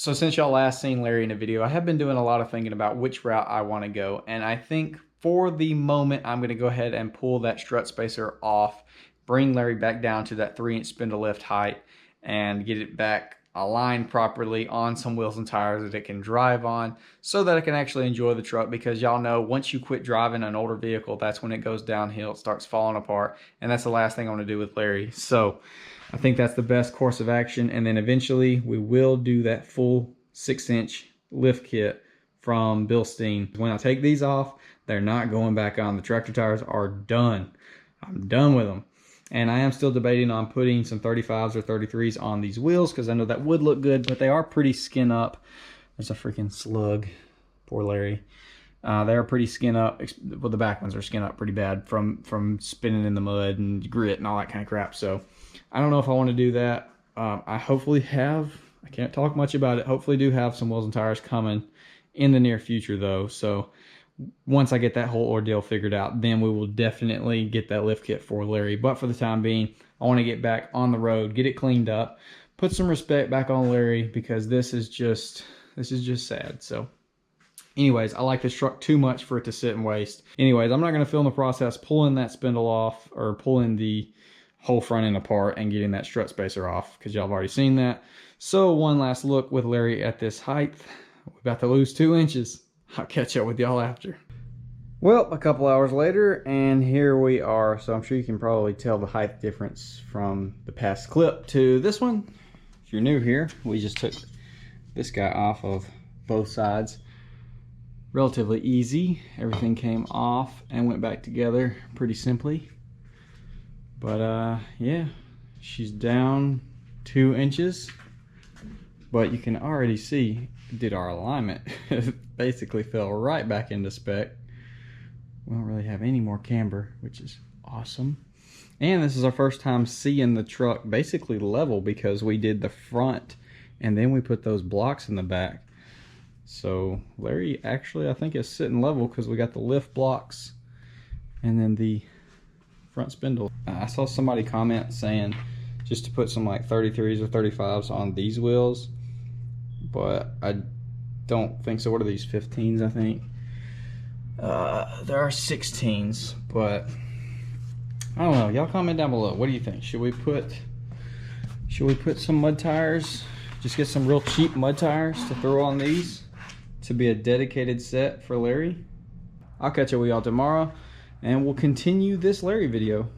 So since y'all last seen Larry in a video, I have been doing a lot of thinking about which route I want to go. And I think for the moment, I'm going to go ahead and pull that strut spacer off, bring Larry back down to that 3-inch spindle lift height, and get it back aligned properly on some wheels and tires that it can drive on so that I can actually enjoy the truck, because y'all know once you quit driving an older vehicle, that's when it goes downhill, it starts falling apart, and that's the last thing I want to do with Larry. So I think that's the best course of action, and then eventually we will do that full 6-inch lift kit from Bilstein. When I take these off, they're not going back on. The tractor tires are done. I'm done with them. And I am still debating on putting some 35s or 33s on these wheels because I know that would look good, but they are pretty skin up. There's a freaking slug. Poor Larry. They are pretty skin up. Well, the back ones are skin up pretty bad from spinning in the mud and grit and all that kind of crap. So I don't know if I want to do that. I hopefully have, I can't talk much about it, hopefully do have some wheels and tires coming in the near future though. So once I get that whole ordeal figured out, then we will definitely get that lift kit for Larry. But for the time being, I want to get back on the road, get it cleaned up, put some respect back on Larry, because this is just sad. So anyways, I like this truck too much for it to sit and waste. Anyways, I'm not going to film the process pulling that spindle off or pulling the whole front end apart and getting that strut spacer off, because y'all have already seen that. So one last look with Larry at this height. We're about to lose 2 inches. I'll catch up with y'all after. Well, a couple hours later, and here we are. So I'm sure you can probably tell the height difference from the past clip to this one. If you're new here, we just took this guy off of both sides. Relatively easy. Everything came off and went back together pretty simply. But yeah, she's down 2 inches. But you can already see, did our alignment. Basically fell right back into spec. We don't really have any more camber, which is awesome. And this is our first time seeing the truck basically level, because we did the front and then we put those blocks in the back. So Larry actually, I think, is sitting level because we got the lift blocks and then the front spindle. I saw somebody comment saying just to put some like 33s or 35s on these wheels, but I don't think so. What are these, 15s? I think there are 16s, but I don't know. Y'all comment down below. What do you think? Should we put some mud tires? Just get some real cheap mud tires to throw on these to be a dedicated set for Larry. I'll catch up with y'all tomorrow, and we'll continue this Larry video.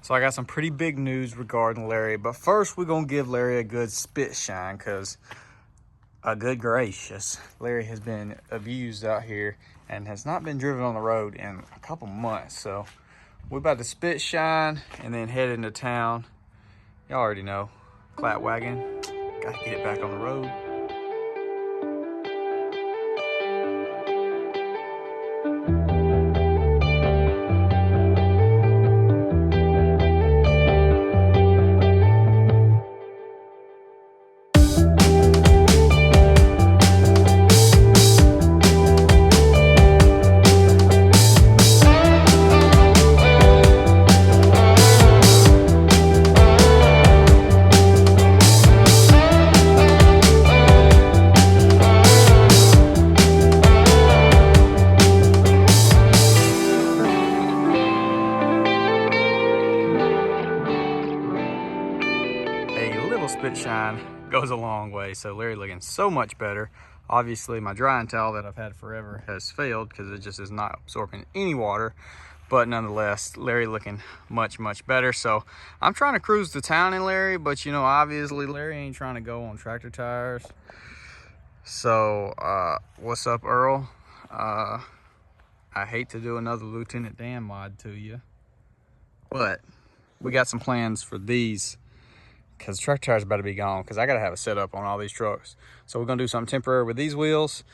So I got some pretty big news regarding Larry, but first we're gonna give Larry a good spit shine, because good gracious, Larry has been abused out here and has not been driven on the road in a couple months. So we're about to spit shine and then head into town. Y'all already know, Cant wagon, gotta get it back on the road. Spit shine goes a long way. So Larry looking so much better. Obviously my drying towel that I've had forever has failed because it just is not absorbing any water, but nonetheless Larry looking much better. So I'm trying to cruise to town in Larry, but you know, obviously Larry ain't trying to go on tractor tires. So what's up, Earl? I hate to do another Lieutenant Dan mod to you, but we got some plans for these, because tractor tires about to be gone, because I gotta have a setup on all these trucks. So we're gonna do something temporary with these wheels.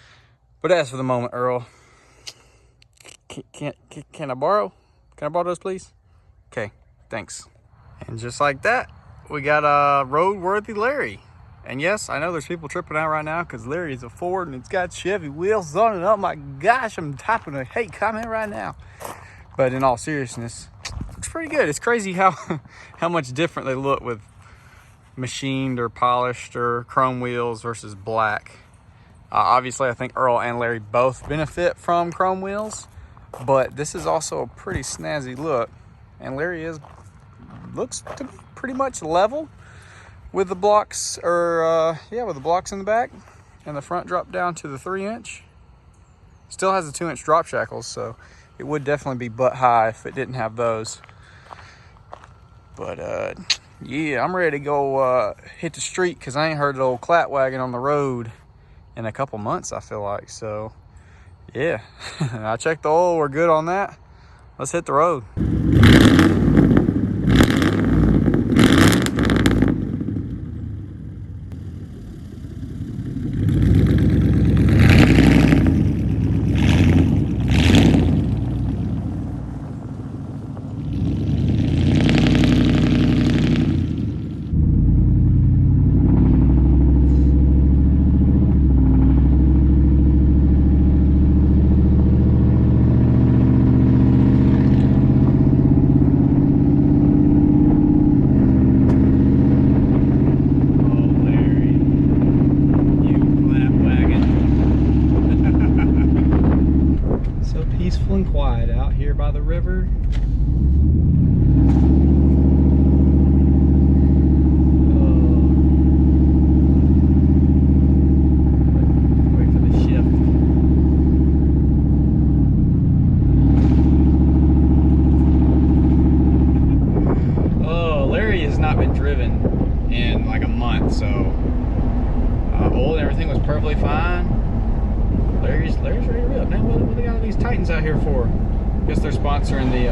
But as for the moment, Earl, can I borrow? Can I borrow those, please? Okay, thanks. And just like that, we got a roadworthy Larry. And yes, I know there's people tripping out right now because Larry is a Ford and it's got Chevy wheels on it. Oh my gosh, I'm typing a hate comment right now. But in all seriousness, it's pretty good. It's crazy how much different they look with machined or polished or chrome wheels versus black. Obviously, I think Earl and Larry both benefit from chrome wheels, but this is also a pretty snazzy look. And Larry looks to be pretty much level with the blocks, with the blocks in the back, and the front drop down to the 3-inch. Still has the 2-inch drop shackles, so it would definitely be butt high if it didn't have those. But yeah, I'm ready to go hit the street because I ain't heard the old clat wagon on the road in a couple months, I feel like. So yeah, I checked the oil, we're good on that. Let's hit the road. Peaceful and quiet out here by the river. Wait for the shift. Oh, Larry has not been driven in like a month, so oil and everything was perfectly fine. Larry's ready to rip. Now what they got all these Titans out here for? Guess they're sponsoring the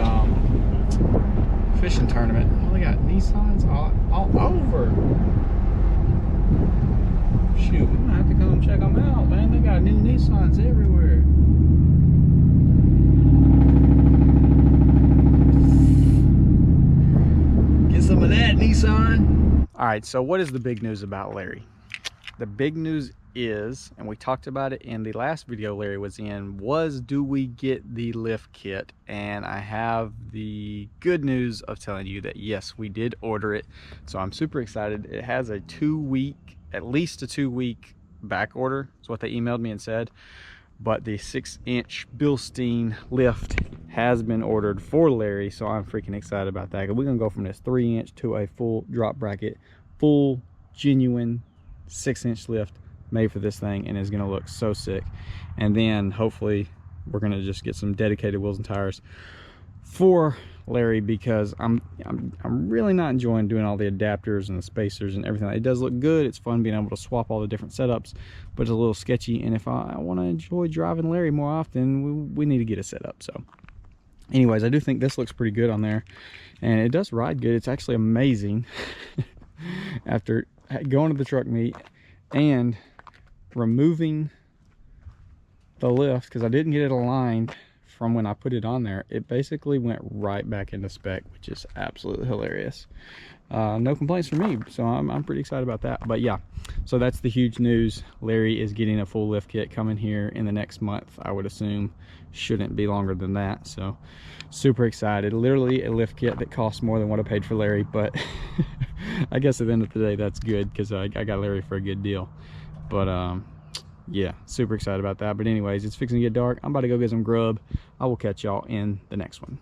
fishing tournament. Oh, they got Nissans all over. Shoot, we might have to come check them out, man. They got new Nissans everywhere. Get some of that, Nissan. All right, so what is the big news about Larry? The big news is, and we talked about it in the last video Larry was in, was do we get the lift kit? And I have the good news of telling you that yes, we did order it. So I'm super excited. It has a 2-week, at least a 2-week back order. That's what they emailed me and said. But the 6-inch Bilstein lift has been ordered for Larry, so I'm freaking excited about that. We're gonna go from this 3-inch to a full drop bracket, full genuine 6-inch lift made for this thing, and it's gonna look so sick. And then hopefully we're gonna just get some dedicated wheels and tires for Larry, because I'm really not enjoying doing all the adapters and the spacers and everything. It does look good, it's fun being able to swap all the different setups, but it's a little sketchy, and if I want to enjoy driving Larry more often, we need to get it set up. So anyways, I do think this looks pretty good on there, and it does ride good. It's actually amazing after going to the truck meet and removing the lift, because I didn't get it aligned from when I put it on there, it basically went right back into spec, which is absolutely hilarious. No complaints from me, so I'm pretty excited about that. But yeah, so that's the huge news. Larry is getting a full lift kit coming here in the next month, I would assume. Shouldn't be longer than that, so super excited. Literally a lift kit that costs more than what I paid for Larry, but I guess at the end of the day that's good, because I got Larry for a good deal. But yeah, super excited about that. But anyways, it's fixing to get dark. I'm about to go get some grub. I will catch y'all in the next one.